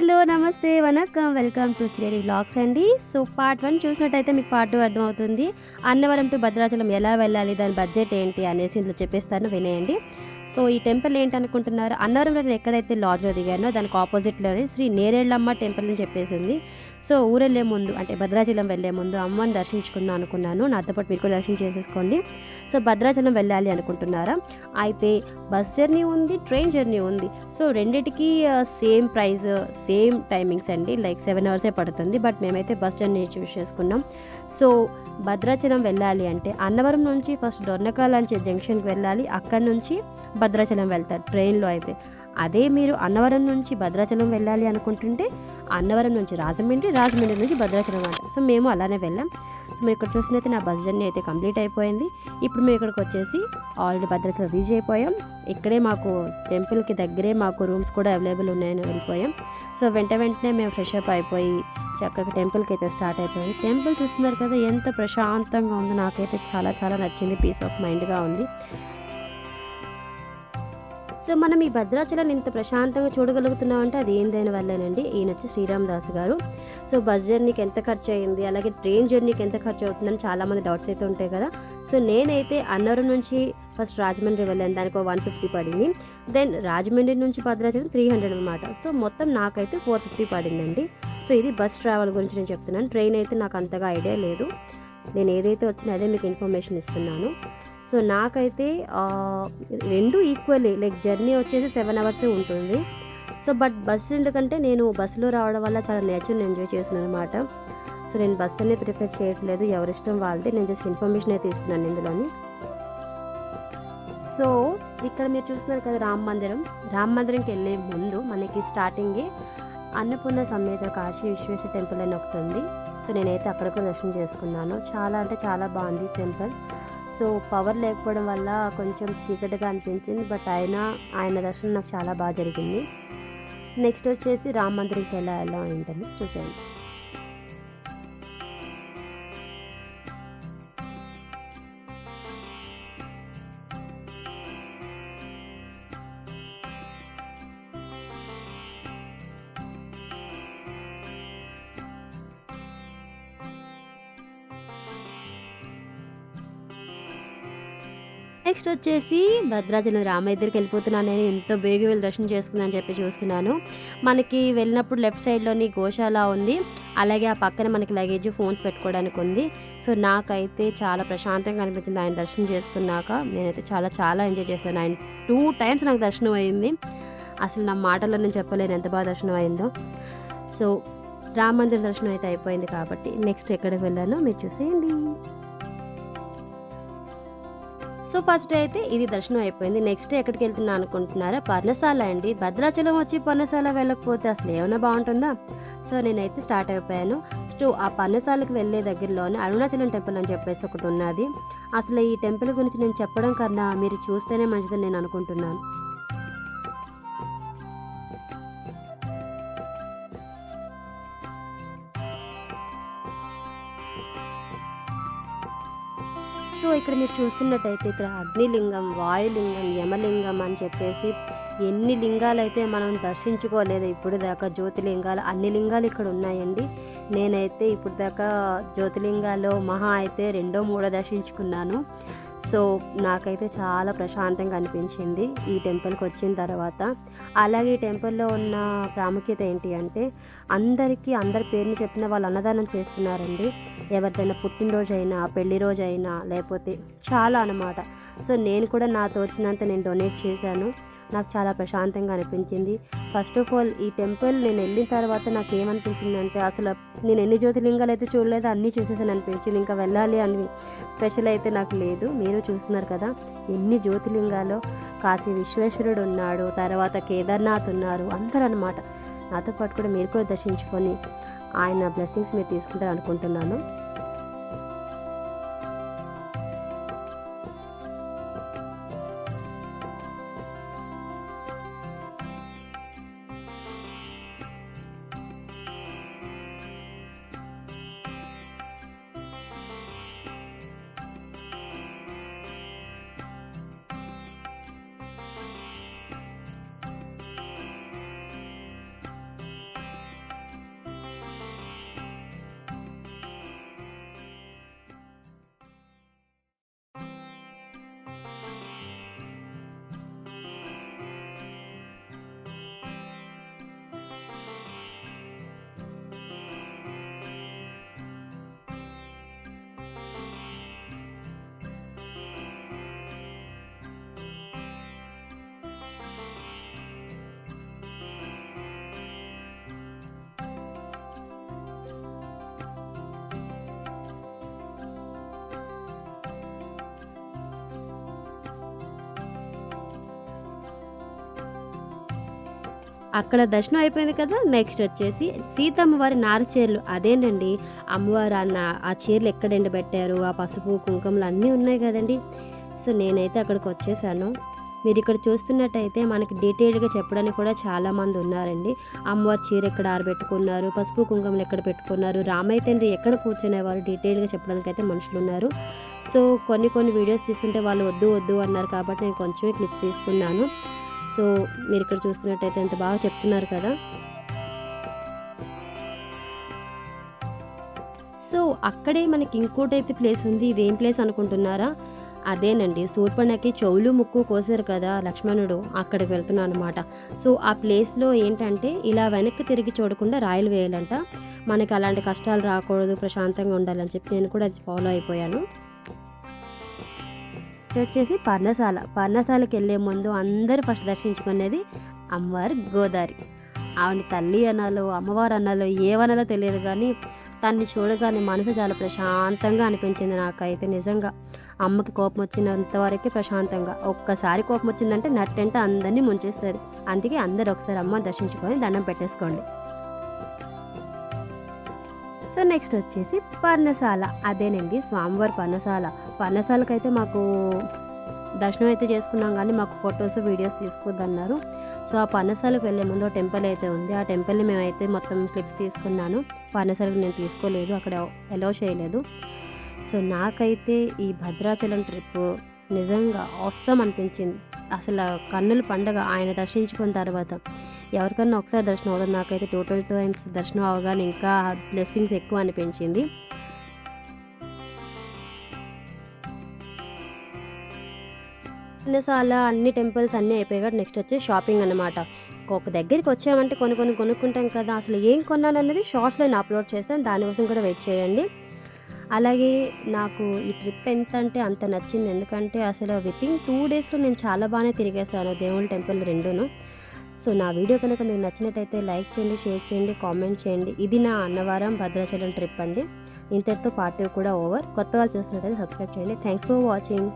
Hello! నమస్తే, vanakkam. Welcome to Srihari vlogs అండి. So, part 1 చూసినట్టయితే మీకు పార్ట్ 2 అర్థమవుతుంది. అన్నవరం టు భద్రాచలం ఎలా వెళ్ళాలి? దాని బడ్జెట్ ఏంటి? అనేసి ఇందులో చెప్పేస్తాను వినేయండి. సో, ఈ టెంపుల్ ఏంటనుకుంటున్నారు? అన్నవరంలో నేను ఎక్కడైతే లాడ్జ్‌లో దిగానో దానికి ఆపోజిట్‌లోనే శ్రీ నేరేళ్ళమ్మ టెంపుల్ అని చెప్పేసింది. సో, ఊరెళ్ళే ముందు అంటే భద్రాచలం వెళ్ళే ముందు అమ్మని దర్శించుకుందాం అనుకున్నాను. నాతో పాటు మీరు కూడా దర్శనం చేసేసుకోండి. సో, భద్రాచలం వెళ్ళాలి అనుకుంటున్నారా? అయితే బస్ జర్నీ ఉంది, ట్రైన్ జర్నీ ఉంది. సో, రెండిటికి సేమ్ ప్రైస్, సేమ్ టైమింగ్స్ అండి. లైక్ 7 అవర్సే పడుతుంది. బట్ మేమైతే బస్ జర్నీ చూస్ చేసుకున్నాం. సో, భద్రాచలం వెళ్ళాలి అంటే అన్నవరం నుంచి ఫస్ట్ డొర్నకాల జంక్షన్‌కి వెళ్ళాలి. అక్కడి నుంచి భద్రాచలం వెళ్తారు ట్రైన్‌లో అయితే. అదే మీరు అన్నవరం నుంచి భద్రాచలం వెళ్ళాలి అనుకుంటుంటే అన్నవరం నుంచి రాజమండ్రి, రాజమండ్రి నుంచి భద్రాచలం అంట. సో, మేము అలానే వెళ్ళాం. సో, మీరు ఇక్కడ చూసినైతే నా బస్ జర్నీ అయితే కంప్లీట్ అయిపోయింది. ఇప్పుడు మేము ఇక్కడికి వచ్చేసి ఆల్రెడీ భద్రాచలం రీచ్ అయిపోయాం. ఇక్కడే మాకు టెంపుల్‌కి దగ్గరే మాకు రూమ్స్ కూడా అవైలబుల్ ఉన్నాయని వెళ్ళిపోయాం. సో, వెంటనే మేము ఫ్రెష్ అప్ అయిపోయి చక్కగా టెంపుల్కి అయితే స్టార్ట్ అయిపోయింది. టెంపుల్ చూస్తున్నారు కదా ఎంత ప్రశాంతంగా ఉందో, నాకైతే చాలా చాలా నచ్చింది. పీస్ ఆఫ్ మైండ్గా ఉంది. సో, మనం ఈ భద్రాచలాన్ని ఇంత ప్రశాంతంగా చూడగలుగుతున్నామంటే అది ఏం దేని వల్లేనండి. ఈయన వచ్చి శ్రీరామ్ దాస్ గారు. సో, బస్ జర్నీకి ఎంత ఖర్చు అయింది, అలాగే ట్రైన్ జర్నీకి ఎంత ఖర్చు అవుతుందని చాలామంది డౌట్స్ అయితే ఉంటాయి కదా. సో, నేనైతే అన్నవరం నుంచి ఫస్ట్ రాజమండ్రి వెళ్ళాను. దానికి 150 పడింది. దెన్ రాజమండ్రి నుంచి భద్రాచలం 300 అనమాట. సో, మొత్తం నాకైతే 450 పడిందండి. సో, ఇది బస్ ట్రావెల్ గురించి నేను చెప్తున్నాను. ట్రైన్ అయితే నాకు అంతగా ఐడియా లేదు. నేను ఏదైతే వచ్చినా అదే మీకు ఇన్ఫర్మేషన్ ఇస్తున్నాను. సో, నాకైతే రెండు ఈక్వల్లీ లైక్ జర్నీ వచ్చేసి 7 అవర్సే ఉంటుంది. సో, బట్ బస్సు ఎందుకంటే నేను బస్సులో రావడం వల్ల చాలా నేచర్ని ఎంజాయ్ చేశాను అనమాట. సో, నేను బస్సు అనేది ప్రిఫర్ చేయట్లేదు, ఎవరిష్టం వాళ్ళది. నేను జస్ట్ ఇన్ఫర్మేషన్ అయితే ఇస్తున్నాను ఇందులోని. సో, ఇక్కడ మీరు చూస్తున్నారు కదా రామ మందిరం. రామ మందిరంకి వెళ్ళే ముందు మనకి స్టార్టింగే అన్నపూర్ణ సమేత కాశీ విశ్వేశ్వర టెంపుల్ అని ఒకటి ఉంది. సో, నేనైతే అక్కడ కూడా దర్శనం చేసుకున్నాను. చాలా అంటే చాలా బాగుంది టెంపుల్. సో, పవర్ లేకపోవడం వల్ల కొంచెం చీకటిగా అనిపించింది. బట్ ఆయన దర్శనం నాకు చాలా బాగా జరిగింది. నెక్స్ట్ వచ్చేసి రామ మందిరంకి ఎలా ఏంటని చూసేయండి. నెక్స్ట్ వచ్చేసి భద్రాచలం రామయ్య దగ్గరికి వెళ్ళిపోతున్నాను. నేను ఎంతో బేగ వెళ్ళి దర్శనం చేసుకుందని చెప్పి చూస్తున్నాను. మనకి వెళ్ళినప్పుడు లెఫ్ట్ సైడ్లోని గోశాల ఉంది. అలాగే ఆ పక్కన మనకి లగేజ్, ఫోన్స్ పెట్టుకోవడానికి ఉంది. సో, నాకైతే చాలా ప్రశాంతంగా అనిపించింది ఆయన దర్శనం చేసుకున్నాక. నేనైతే చాలా చాలా ఎంజాయ్ చేశాను. ఆయన 2 టైమ్స్ నాకు దర్శనం అయింది. అసలు నా మాటల్లో నేను చెప్పలేను ఎంత బాగా దర్శనం అయిందో. సో, రామ మందిర దర్శనం అయితే అయిపోయింది కాబట్టి నెక్స్ట్ ఎక్కడికి వెళ్ళానో మీరు చూసేయండి. సో, ఫస్ట్ డే అయితే ఇది దర్శనం అయిపోయింది. నెక్స్ట్ డే ఎక్కడికి వెళ్తున్నా అనుకుంటున్నారా? పర్ణశాల అండి. భద్రాచలం వచ్చి పర్ణశాల వెళ్ళకపోతే అసలు ఏమైనా బాగుంటుందా? సో, నేనైతే స్టార్ట్ అయిపోయాను. సో, ఆ పర్ణశాలకు వెళ్ళే దగ్గరలోనే అరుణాచలం టెంపుల్ అని చెప్పేసి ఒకటి ఉన్నది. అసలు ఈ టెంపుల్ గురించి నేను చెప్పడం కన్నా మీరు చూస్తేనే మంచిదని నేను అనుకుంటున్నాను. సో, ఇక్కడ మీరు చూస్తున్నట్టయితే ఇక్కడ అగ్నిలింగం, వాయులింగం, యమలింగం అని చెప్పేసి ఎన్ని లింగాలైతే మనం దర్శించుకోలేదు ఇప్పుడు దాకా. జ్యోతిలింగాలు, అన్ని లింగాలు ఇక్కడ ఉన్నాయండి. నేనైతే ఇప్పుడు దాకా జ్యోతిలింగాల్లో మహా అయితే 2, 3 దర్శించుకున్నాను. సో, నాకైతే చాలా ప్రశాంతంగా అనిపించింది ఈ టెంపుల్కి వచ్చిన తర్వాత. అలాగే ఈ టెంపుల్లో ఉన్న ప్రాముఖ్యత ఏంటి అంటే అందరి పేరుని చెప్పిన వాళ్ళు అన్నదానం చేస్తున్నారండి. ఎవరిదైనా పుట్టినరోజైనా, పెళ్లి రోజైనా, లేకపోతే చాలా అన్నమాట. సో, నేను కూడా నా తోచినంత నేను డొనేట్ చేశాను. నాకు చాలా ప్రశాంతంగా అనిపించింది. ఫస్ట్ ఆఫ్ ఆల్ ఈ టెంపుల్ నేను వెళ్ళిన తర్వాత నాకు ఏమనిపించిందంటే అసలు నేను ఎన్ని జ్యోతిర్లింగాలు అయితే చూడలేదో అన్నీ చూసేసాను అనిపించింది. ఇంకా వెళ్ళాలి అని స్పెషల్ అయితే నాకు లేదు. మీరు చూస్తున్నారు కదా ఎన్ని జ్యోతిర్లింగాలు. కాశీ విశ్వేశ్వరుడు ఉన్నాడు, తర్వాత కేదార్నాథ్ ఉన్నారు, అందరూ అనమాట. నాతో పాటు కూడా మీరు కూడా దర్శించుకొని ఆయన బ్లెస్సింగ్స్ మీరు తీసుకుంటారు అనుకుంటున్నాను. అక్కడ దర్శనం అయిపోయింది కదా. నెక్స్ట్ వచ్చేసి సీతమ్మ వారి నారచీరలు అదేనండి. అమ్మవారు ఆ చీరలు ఎక్కడ ఎండబెట్టారు, ఆ పసుపు కుంకుమలు అన్నీ ఉన్నాయి కదండి. సో నేనైతే అక్కడికి వచ్చేసాను. మీరు ఇక్కడ చూస్తున్నట్టయితే మనకి డీటెయిల్డ్గా చెప్పడానికి కూడా చాలామంది ఉన్నారండి. అమ్మవారి చీర ఎక్కడ ఆరబెట్టుకున్నారు, పసుపు కుంకుమలు ఎక్కడ పెట్టుకున్నారు, రామయ్య తండ్రి ఎక్కడ కూర్చునేవారు, డీటెయిల్గా చెప్పడానికి అయితే మనుషులు ఉన్నారు. సో కొన్ని వీడియోస్ తీస్తుంటే వాళ్ళు వద్దు అన్నారు కాబట్టి నేను కొంచెమే క్లిప్స్ తీసుకున్నాను. సో మీరు ఇక్కడ చూస్తున్నట్టయితే ఎంత బాగా చెప్తున్నారు కదా. సో అక్కడే మనకి ఇంకోటైతే ప్లేస్ ఉంది. ఇదేం ప్లేస్ అనుకుంటున్నారా? అదేనండి, శూర్పణఖకి చెవులు ముక్కు కోసారు కదా లక్ష్మణుడు, అక్కడికి వెళ్తున్నాను అనమాట. సో ఆ ప్లేస్లో ఏంటంటే ఇలా వెనక్కి తిరిగి చూడకుండా రాయలు వేయాలంట. మనకి అలాంటి కష్టాలు రాకూడదు, ప్రశాంతంగా ఉండాలని చెప్పి నేను కూడా అది ఫాలో అయిపోయాను. వచ్చేసి పర్ణశాలకి వెళ్ళే ముందు అందరూ ఫస్ట్ దర్శించుకునేది అమ్మవారి గోదారి. ఆవిడ తల్లి అనాలో అమ్మవారు అనాలో ఏమనాలో తెలియదు, కానీ తన్ని చూడగానే మనసు చాలా ప్రశాంతంగా అనిపించింది నాకైతే. నిజంగా అమ్మకి కోపం వచ్చినంత వరకే ప్రశాంతంగా, ఒక్కసారి కోపం వచ్చిందంటే నట్టంట అందరినీ ముంచేస్తారు. అందుకే అందరు ఒకసారి అమ్మని దర్శించుకొని దండం పెట్టేసుకోండి. సో నెక్స్ట్ వచ్చేసి పర్ణశాల, అదేనండి స్వామివారి పర్ణశాలకైతే మాకు దర్శనం అయితే చేసుకున్నాం, కానీ మాకు ఫొటోస్ వీడియోస్ తీసుకోవద్దన్నారు. సో ఆ పర్ణశాలకు వెళ్ళే ముందు టెంపుల్ అయితే ఉంది. ఆ టెంపుల్ని మేమైతే మొత్తం క్లిప్స్ తీసుకున్నాను. పర్ణశాలకు నేను తీసుకోలేదు, అక్కడ అలౌ చేయలేదు. సో నాకైతే ఈ భద్రాచలం ట్రిప్ నిజంగా అవసరం అనిపించింది. అసలు కన్నుల పండగ ఆయన దర్శించుకున్న తర్వాత. ఎవరికన్నా ఒకసారి దర్శనం అవుతుంది, నాకైతే 2 టైమ్స్ దర్శనం అవగానే ఇంకా బ్లెస్సింగ్స్ ఎక్కువ అనిపించింది. చాలా అన్ని టెంపుల్స్ అన్నీ అయిపోయాయి కాబట్టి నెక్స్ట్ వచ్చి షాపింగ్ అనమాట. ఒక దగ్గరికి వచ్చామంటే కొన్ని కొనుక్కుంటాం కదా. అసలు ఏం కొన్నాను అన్నది షార్ట్స్లో నేను అప్లోడ్ చేస్తాను, దానికోసం కూడా వెయిట్ చేయండి. అలాగే నాకు ఈ ట్రిప్ ఎంత అంటే అంత నచ్చింది, ఎందుకంటే అసలు వితిన్ 2 డేస్లో నేను చాలా బాగానే తిరిగేసాను దేవుళ్ళ టెంపుల్ రెండును. సో నా వీడియో కనుక మీకు నచ్చినట్టయితే లైక్ చేయండి, షేర్ చేయండి, కామెంట్ చేయండి. ఇది నా అన్నవరం భద్రాచలం ట్రిప్ అండి. ఇంతటితో పార్ట్ 2 కూడా ఓవర్. కొత్త వాళ్ళు చూస్తున్నట్టయితే సబ్స్క్రైబ్ చేయండి. Thanks for watching.